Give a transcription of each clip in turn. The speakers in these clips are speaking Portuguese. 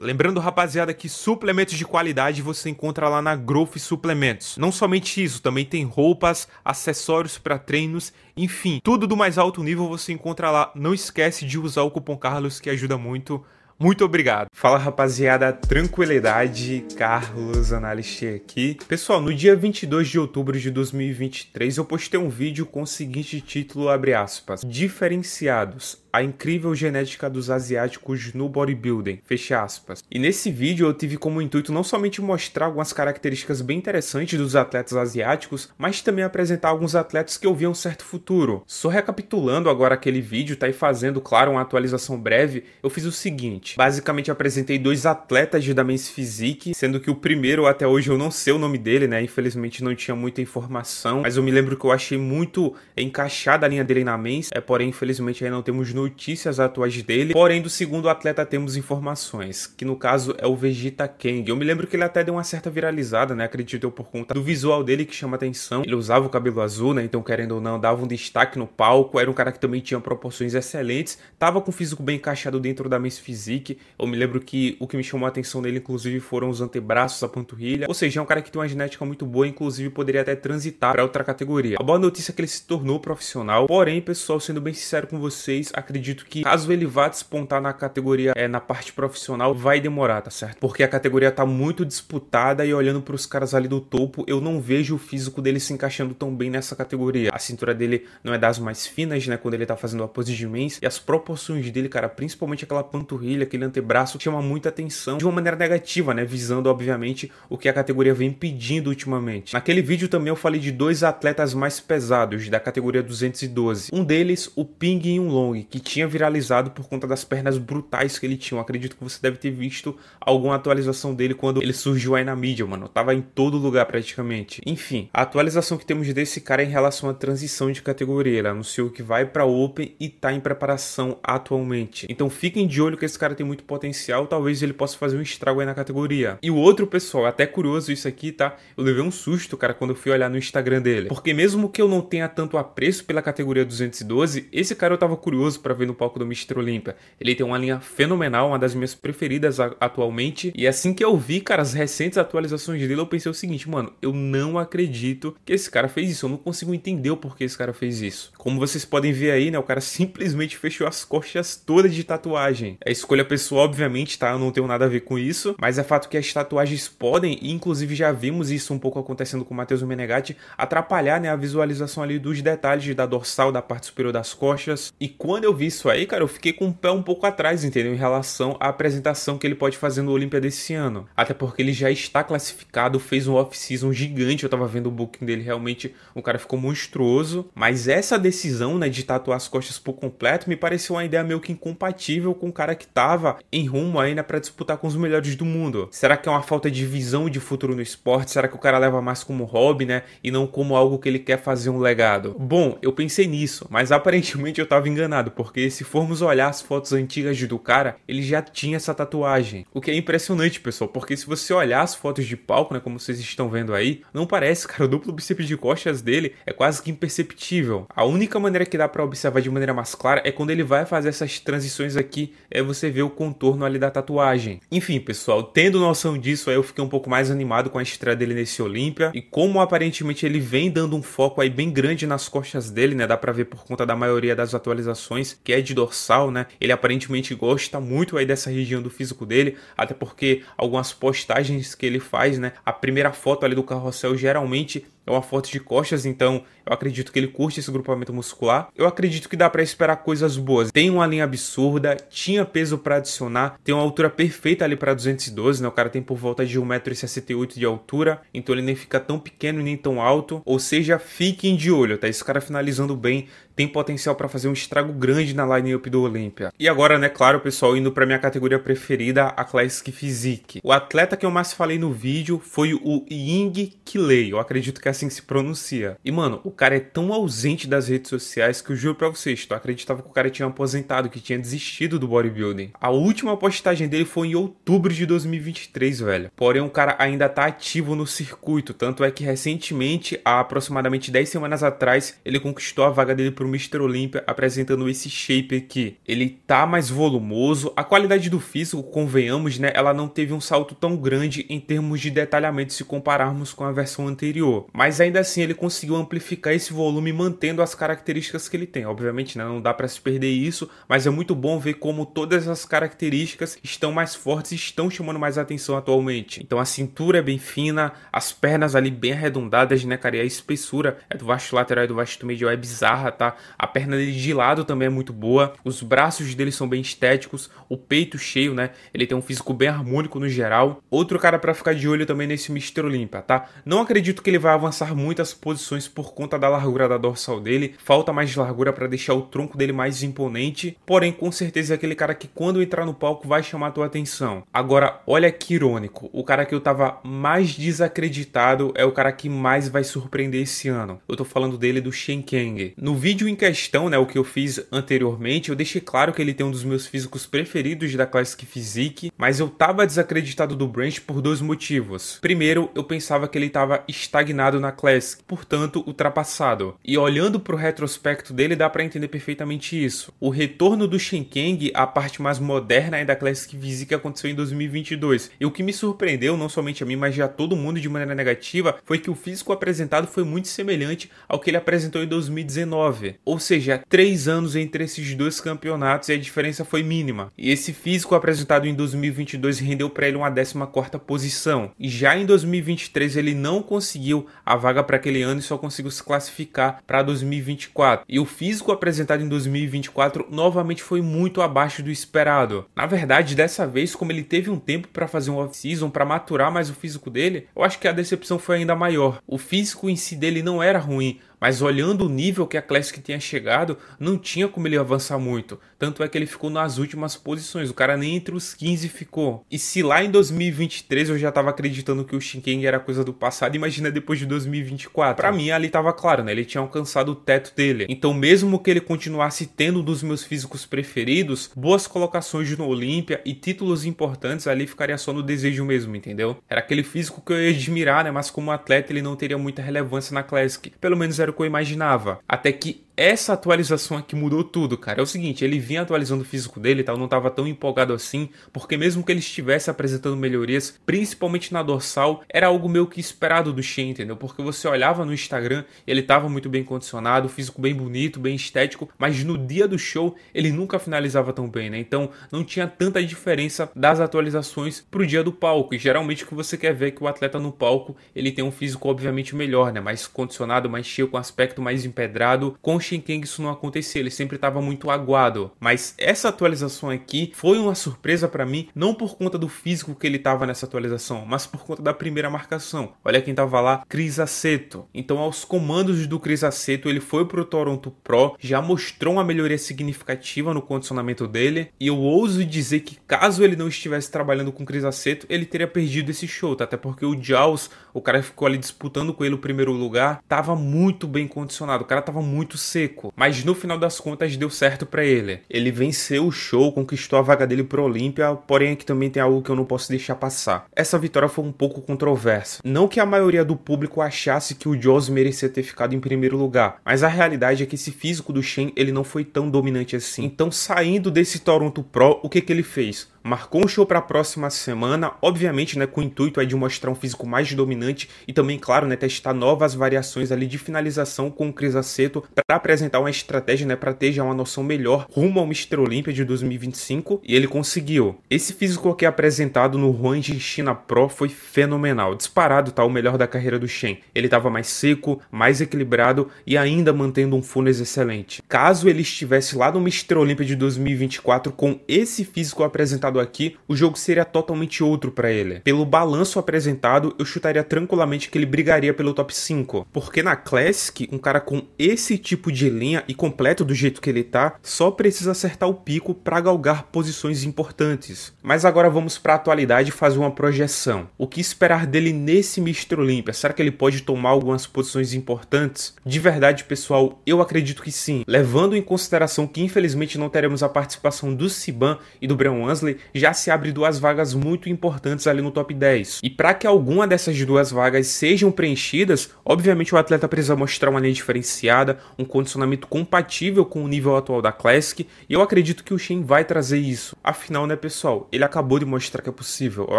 Lembrando, rapaziada, que suplementos de qualidade você encontra lá na Growth Suplementos. Não somente isso, também tem roupas, acessórios para treinos, enfim, tudo do mais alto nível você encontra lá. Não esquece de usar o cupom Carlos que ajuda muito. Muito obrigado. Fala, rapaziada, tranquilidade, Carlos Analyst aqui. Pessoal, no dia 22 de outubro de 2023 eu postei um vídeo com o seguinte título, abre aspas, diferenciados. A incrível genética dos asiáticos no bodybuilding, fecha aspas. E nesse vídeo eu tive como intuito não somente mostrar algumas características bem interessantes dos atletas asiáticos, mas também apresentar alguns atletas que eu vi um certo futuro. Só recapitulando agora aquele vídeo, tá aí fazendo, claro, uma atualização breve, eu fiz o seguinte. Basicamente apresentei dois atletas de da Men's Physique, sendo que o primeiro até hoje eu não sei o nome dele, né? Infelizmente não tinha muita informação, mas eu me lembro que eu achei muito encaixada a linha dele na Men's, porém infelizmente aí não temos notícias atuais dele, porém do segundo atleta temos informações, que no caso é o Vegeta Kang. Eu me lembro que ele até deu uma certa viralizada, né, acredito eu, por conta do visual dele que chama atenção. Ele usava o cabelo azul, né, então querendo ou não, dava um destaque no palco, era um cara que também tinha proporções excelentes, tava com o físico bem encaixado dentro da Men's Physique. Eu me lembro que o que me chamou a atenção dele, inclusive, foram os antebraços, a panturrilha, ou seja, é um cara que tem uma genética muito boa, inclusive poderia até transitar para outra categoria. A boa notícia é que ele se tornou profissional, porém, pessoal, sendo bem sincero com vocês, acredito que caso ele vá despontar na categoria, na parte profissional, vai demorar, tá certo? Porque a categoria tá muito disputada e olhando para os caras ali do topo, eu não vejo o físico dele se encaixando tão bem nessa categoria. A cintura dele não é das mais finas, né, quando ele tá fazendo a pose de mens, e as proporções dele, cara, principalmente aquela panturrilha, aquele antebraço, chama muita atenção de uma maneira negativa, né, visando, obviamente, o que a categoria vem pedindo ultimamente. Naquele vídeo também eu falei de dois atletas mais pesados, da categoria 212. Um deles, o Ping Yunlong, que tinha viralizado por conta das pernas brutais que ele tinha. Eu acredito que você deve ter visto alguma atualização dele quando ele surgiu aí na mídia, mano. Tava em todo lugar praticamente. Enfim, a atualização que temos desse cara é em relação à transição de categoria. Ele anunciou que vai pra Open e tá em preparação atualmente. Então fiquem de olho que esse cara tem muito potencial. Talvez ele possa fazer um estrago aí na categoria. E o outro, pessoal, até curioso isso aqui, tá? Eu levei um susto, cara, quando eu fui olhar no Instagram dele. Porque mesmo que eu não tenha tanto apreço pela categoria 212, esse cara eu tava curioso pra ver no palco do Mr. Olympia. Ele tem uma linha fenomenal, uma das minhas preferidas atualmente. E assim que eu vi, cara, as recentes atualizações dele, eu pensei o seguinte, mano, eu não acredito que esse cara fez isso. Eu não consigo entender o porquê esse cara fez isso. Como vocês podem ver aí, né, o cara simplesmente fechou as costas todas de tatuagem. É escolha pessoal, obviamente, tá? Eu não tenho nada a ver com isso, mas é fato que as tatuagens podem, e inclusive já vimos isso um pouco acontecendo com o Matheus Menegatti, atrapalhar, né, a visualização ali dos detalhes da dorsal, da parte superior das costas. E quando eu vi isso aí, cara, eu fiquei com o pé um pouco atrás, entendeu? Em relação à apresentação que ele pode fazer no Olímpia desse ano. Até porque ele já está classificado, fez um off-season gigante, eu tava vendo o booking dele, realmente o cara ficou monstruoso. Mas essa decisão, né, de tatuar as costas por completo, me pareceu uma ideia meio que incompatível com o cara que tava em rumo aí, né, pra disputar com os melhores do mundo. Será que é uma falta de visão de futuro no esporte? Será que o cara leva mais como hobby, né, e não como algo que ele quer fazer um legado? Bom, eu pensei nisso, mas aparentemente eu tava enganado, porque se formos olhar as fotos antigas do cara, ele já tinha essa tatuagem. O que é impressionante, pessoal, porque se você olhar as fotos de palco, né, como vocês estão vendo aí, não parece, cara, o duplo bíceps de costas dele é quase que imperceptível. A única maneira que dá pra observar de maneira mais clara é quando ele vai fazer essas transições aqui, você vê o contorno ali da tatuagem. Enfim, pessoal, tendo noção disso, aí eu fiquei um pouco mais animado com a estreia dele nesse Olímpia, e como aparentemente ele vem dando um foco aí bem grande nas costas dele, né, dá pra ver por conta da maioria das atualizações, que é de dorsal, né, ele aparentemente gosta muito aí dessa região do físico dele, até porque algumas postagens que ele faz, né, a primeira foto ali do carrossel geralmente é uma foto de costas, então eu acredito que ele curte esse grupamento muscular. Eu acredito que dá pra esperar coisas boas. Tem uma linha absurda, tinha peso pra adicionar, tem uma altura perfeita ali pra 212, né? O cara tem por volta de 1,68 m de altura, então ele nem fica tão pequeno e nem tão alto. Ou seja, fiquem de olho, tá? Esse cara finalizando bem, tem potencial pra fazer um estrago grande na line-up do Olímpia. E agora, né, claro, pessoal, indo pra minha categoria preferida, a Classic Physique. O atleta que eu mais falei no vídeo foi o Ying Qilei. Eu acredito que assim que se pronuncia. E mano, o cara é tão ausente das redes sociais que eu juro pra vocês, tu acreditava que o cara tinha aposentado, que tinha desistido do bodybuilding. A última postagem dele foi em outubro de 2023, velho. Porém, o cara ainda tá ativo no circuito, tanto é que recentemente, há aproximadamente 10 semanas atrás, ele conquistou a vaga dele pro Mr. Olympia, apresentando esse shape aqui. Ele tá mais volumoso, a qualidade do físico, convenhamos, né, ela não teve um salto tão grande em termos de detalhamento se compararmos com a versão anterior, mas ainda assim ele conseguiu amplificar esse volume mantendo as características que ele tem. Obviamente, né, não dá para se perder isso, mas é muito bom ver como todas as características estão mais fortes e estão chamando mais atenção atualmente. Então a cintura é bem fina, as pernas ali bem arredondadas, né, cara, e a espessura é do vasto lateral e do vasto medial é bizarra, tá? A perna dele de lado também é muito boa, os braços dele são bem estéticos, o peito cheio, né, ele tem um físico bem harmônico no geral. Outro cara para ficar de olho também nesse Mr. Olympia, tá? Não acredito que ele vai avançar muitas posições por conta da largura da dorsal dele, falta mais largura para deixar o tronco dele mais imponente, porém com certeza é aquele cara que quando entrar no palco vai chamar a tua atenção. Agora, olha que irônico, o cara que eu tava mais desacreditado é o cara que mais vai surpreender esse ano. Eu tô falando dele, do Shen Kang. No vídeo em questão, né, o que eu fiz anteriormente, eu deixei claro que ele tem um dos meus físicos preferidos da Classic Physique, mas eu tava desacreditado do Branch por dois motivos. Primeiro, eu pensava que ele tava estagnado na Classic, portanto ultrapassado. E olhando pro retrospecto dele dá pra entender perfeitamente isso. O retorno do Shen Kang, a parte mais moderna da Classic Physique, aconteceu em 2022. E o que me surpreendeu, não somente a mim, mas já todo mundo de maneira negativa, foi que o físico apresentado foi muito semelhante ao que ele apresentou em 2019. Ou seja, 3 anos entre esses dois campeonatos e a diferença foi mínima. E esse físico apresentado em 2022 rendeu para ele uma 14ª posição. E já em 2023 ele não conseguiu a vaga para aquele ano e só conseguiu se classificar para 2024. E o físico apresentado em 2024 novamente foi muito abaixo do esperado. Na verdade, dessa vez, como ele teve um tempo para fazer um off-season, para maturar mais o físico dele, eu acho que a decepção foi ainda maior. O físico em si dele não era ruim, mas olhando o nível que a Classic tinha chegado, não tinha como ele avançar muito. Tanto é que ele ficou nas últimas posições, o cara nem entre os 15 ficou. E se lá em 2023 eu já estava acreditando que o Shen Kang era coisa do passado, imagina depois de 2024. Pra mim ali estava claro, né? Ele tinha alcançado o teto dele. Então mesmo que ele continuasse tendo um dos meus físicos preferidos, boas colocações no Olympia e títulos importantes ali ficaria só no desejo mesmo, entendeu? Era aquele físico que eu ia admirar, né? Mas como atleta ele não teria muita relevância na Classic. Pelo menos era o que eu imaginava. Até que essa atualização aqui mudou tudo, cara. É o seguinte, ele vinha atualizando o físico dele e tal, não tava tão empolgado assim, porque mesmo que ele estivesse apresentando melhorias, principalmente na dorsal, era algo meio que esperado do Shen, entendeu? Porque você olhava no Instagram, ele tava muito bem condicionado, físico bem bonito, bem estético, mas no dia do show, ele nunca finalizava tão bem, né? Então, não tinha tanta diferença das atualizações pro dia do palco, e geralmente o que você quer ver é que o atleta no palco, ele tem um físico obviamente melhor, né? Mais condicionado, mais cheio, com aspecto mais empedrado. Com o Shen Kang isso não acontecia, ele sempre estava muito aguado. Mas essa atualização aqui foi uma surpresa para mim, não por conta do físico que ele estava nessa atualização, mas por conta da primeira marcação. Olha quem tava lá, Chris Aceto. Então aos comandos do Chris Aceto, ele foi pro Toronto Pro, já mostrou uma melhoria significativa no condicionamento dele, e eu ouso dizer que caso ele não estivesse trabalhando com o Chris Aceto, ele teria perdido esse show, tá? Até porque o Jaws, o cara que ficou ali disputando com ele o primeiro lugar, tava muito bem condicionado, o cara tava muito seco, mas no final das contas deu certo pra ele. Ele venceu o show, conquistou a vaga dele pro Olympia, porém aqui também tem algo que eu não posso deixar passar. Essa vitória foi um pouco controversa. Não que a maioria do público achasse que o Jaws merecia ter ficado em primeiro lugar, mas a realidade é que esse físico do Shen, ele não foi tão dominante assim. Então, saindo desse Toronto Pro, o que ele fez? Marcou um show para a próxima semana, obviamente, né, com o intuito aí de mostrar um físico mais dominante e também, claro, né, testar novas variações ali de finalização com o Chris Aceto para apresentar uma estratégia, né, para ter já uma noção melhor rumo ao Mr. Olympia de 2025, e ele conseguiu. Esse físico aqui apresentado no Huanjin China Pro foi fenomenal, disparado, tá, o melhor da carreira do Shen. Ele estava mais seco, mais equilibrado e ainda mantendo um funes excelente. Caso ele estivesse lá no Mr. Olympia de 2024 com esse físico apresentado aqui, o jogo seria totalmente outro para ele. Pelo balanço apresentado, eu chutaria tranquilamente que ele brigaria pelo top 5, porque na Classic, um cara com esse tipo de linha e completo do jeito que ele tá, só precisa acertar o pico para galgar posições importantes. Mas agora vamos para a atualidade e fazer uma projeção. O que esperar dele nesse Mr. Olympia? Será que ele pode tomar algumas posições importantes? De verdade, pessoal, eu acredito que sim. Levando em consideração que infelizmente não teremos a participação do Siban e do Brian Wansley, já se abre duas vagas muito importantes ali no top 10. E para que alguma dessas duas vagas sejam preenchidas, obviamente o atleta precisa mostrar uma linha diferenciada, um condicionamento compatível com o nível atual da Classic, e eu acredito que o Shen vai trazer isso. Afinal, né, pessoal, ele acabou de mostrar que é possível. Eu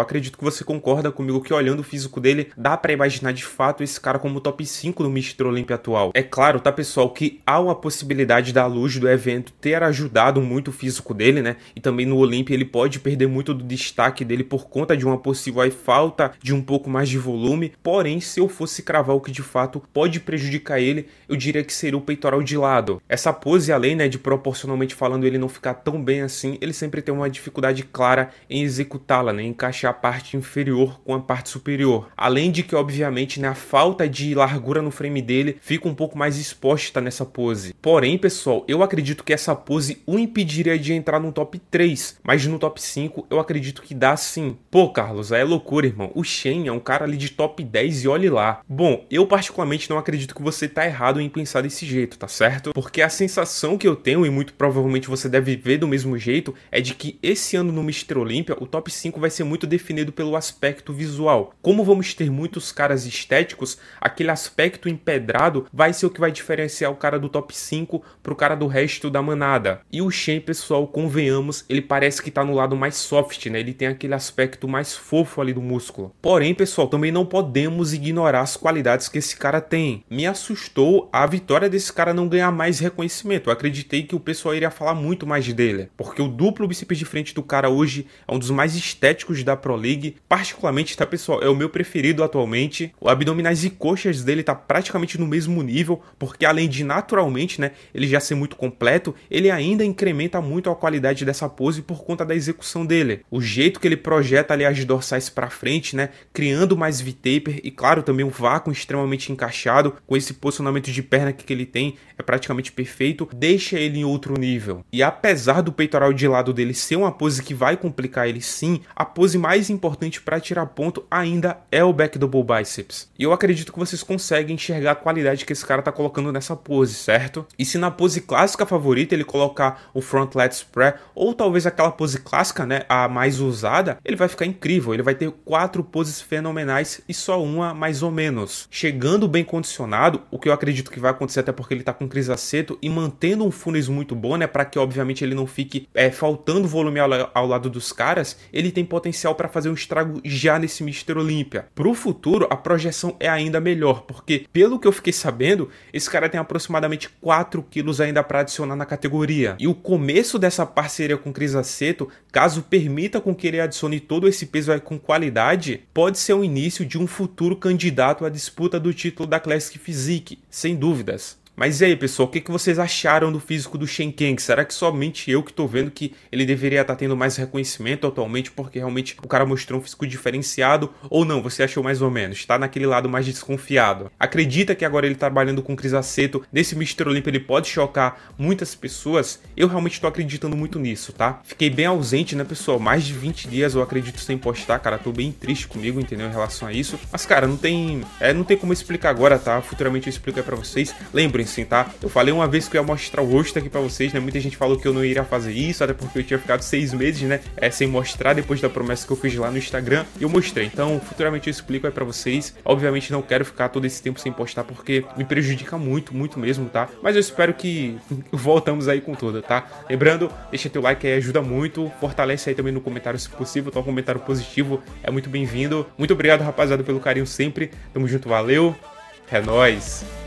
acredito que você concorda comigo que olhando o físico dele, dá para imaginar de fato esse cara como top 5 do Mr. Olympia atual. É claro, tá, pessoal, que há uma possibilidade da luz do evento ter ajudado muito o físico dele, né, e também no Olympia ele pode perder muito do destaque dele por conta de uma possível aí, falta de um pouco mais de volume. Porém, se eu fosse cravar o que de fato pode prejudicar ele, eu diria que seria o peitoral de lado. Essa pose, além, né, de proporcionalmente falando ele não ficar tão bem assim, ele sempre tem uma dificuldade clara em executá-la, né, encaixar a parte inferior com a parte superior. Além de que, obviamente, né, a falta de largura no frame dele fica um pouco mais exposta nessa pose. Porém, pessoal, eu acredito que essa pose o impediria de entrar no top 3, mas no top 5 eu acredito que dá sim. Pô, Carlos, aí é loucura, irmão. O Shen é um cara ali de top 10 e olhe lá. Bom, eu particularmente não acredito que você tá errado em pensar desse jeito, tá certo? Porque a sensação que eu tenho, e muito provavelmente você deve ver do mesmo jeito, é de que esse ano no Mr. Olympia, o top 5 vai ser muito definido pelo aspecto visual. Como vamos ter muitos caras estéticos, aquele aspecto empedrado vai ser o que vai diferenciar o cara do top 5 pro cara do resto da manada. E o Shen, pessoal, convenhamos, ele parece que tá no lado mais soft, né? Ele tem aquele aspecto mais fofo ali do músculo. Porém, pessoal, também não podemos ignorar as qualidades que esse cara tem. Me assustou a vitória desse cara não ganhar mais reconhecimento. Eu acreditei que o pessoal iria falar muito mais dele, porque o duplo bíceps de frente do cara hoje é um dos mais estéticos da Pro League. Particularmente, tá, pessoal, é o meu preferido atualmente. O abdominais e coxas dele tá praticamente no mesmo nível, porque além de naturalmente, né, ele já ser muito completo, ele ainda incrementa muito a qualidade dessa pose por conta da execução dele. O jeito que ele projeta ali as dorsais para frente, né, criando mais V-taper e claro, também um vácuo extremamente encaixado, com esse posicionamento de perna que ele tem, é praticamente perfeito, deixa ele em outro nível. E apesar do peitoral de lado dele ser uma pose que vai complicar ele sim, a pose mais importante para tirar ponto ainda é o back double biceps. E eu acredito que vocês conseguem enxergar a qualidade que esse cara tá colocando nessa pose, certo? E se na pose clássica favorita ele colocar o front lat spread, ou talvez aquela pose clássica, né, a mais usada, ele vai ficar incrível. Ele vai ter 4 poses fenomenais e só uma mais ou menos. Chegando bem condicionado, o que eu acredito que vai acontecer até porque ele tá com crisaceto e mantendo um funis muito bom, né, para que obviamente ele não fique faltando volume ao lado dos caras, ele tem potencial para fazer um estrago já nesse Mr. Olympia. Pro futuro, a projeção é ainda melhor, porque pelo que eu fiquei sabendo, esse cara tem aproximadamente 4 quilos ainda para adicionar na categoria. E o começo dessa parceria com crisaceto, caso permita com que ele adicione todo esse peso aí com qualidade, pode ser o início de um futuro candidato à disputa do título da Classic Physique, sem dúvidas. Mas e aí, pessoal, o que vocês acharam do físico do Shen Kang? Será que somente eu que tô vendo que ele deveria estar tendo mais reconhecimento atualmente porque realmente o cara mostrou um físico diferenciado? Ou não, você achou mais ou menos? Tá naquele lado mais desconfiado? Acredita que agora ele trabalhando com crisaceto, nesse Mr. Olympia ele pode chocar muitas pessoas? Eu realmente tô acreditando muito nisso, tá? Fiquei bem ausente, né, pessoal? Mais de 20 dias eu acredito sem postar, cara. Tô bem triste comigo, entendeu? Em relação a isso. Mas, cara, não tem como explicar agora, tá? Futuramente eu explico aí pra vocês. Lembrem, sim, tá? Eu falei uma vez que eu ia mostrar o rosto aqui pra vocês, né? Muita gente falou que eu não iria fazer isso, até porque eu tinha ficado 6 meses, né? Sem mostrar depois da promessa que eu fiz lá no Instagram. E eu mostrei. Então, futuramente eu explico aí pra vocês. Obviamente não quero ficar todo esse tempo sem postar, porque me prejudica muito, muito mesmo, tá? Mas eu espero que voltamos aí com tudo, tá? Lembrando, deixa teu like aí, ajuda muito. Fortalece aí também no comentário se possível, tá? Um comentário positivo é muito bem-vindo. Muito obrigado, rapaziada, pelo carinho sempre. Tamo junto, valeu. É nóis.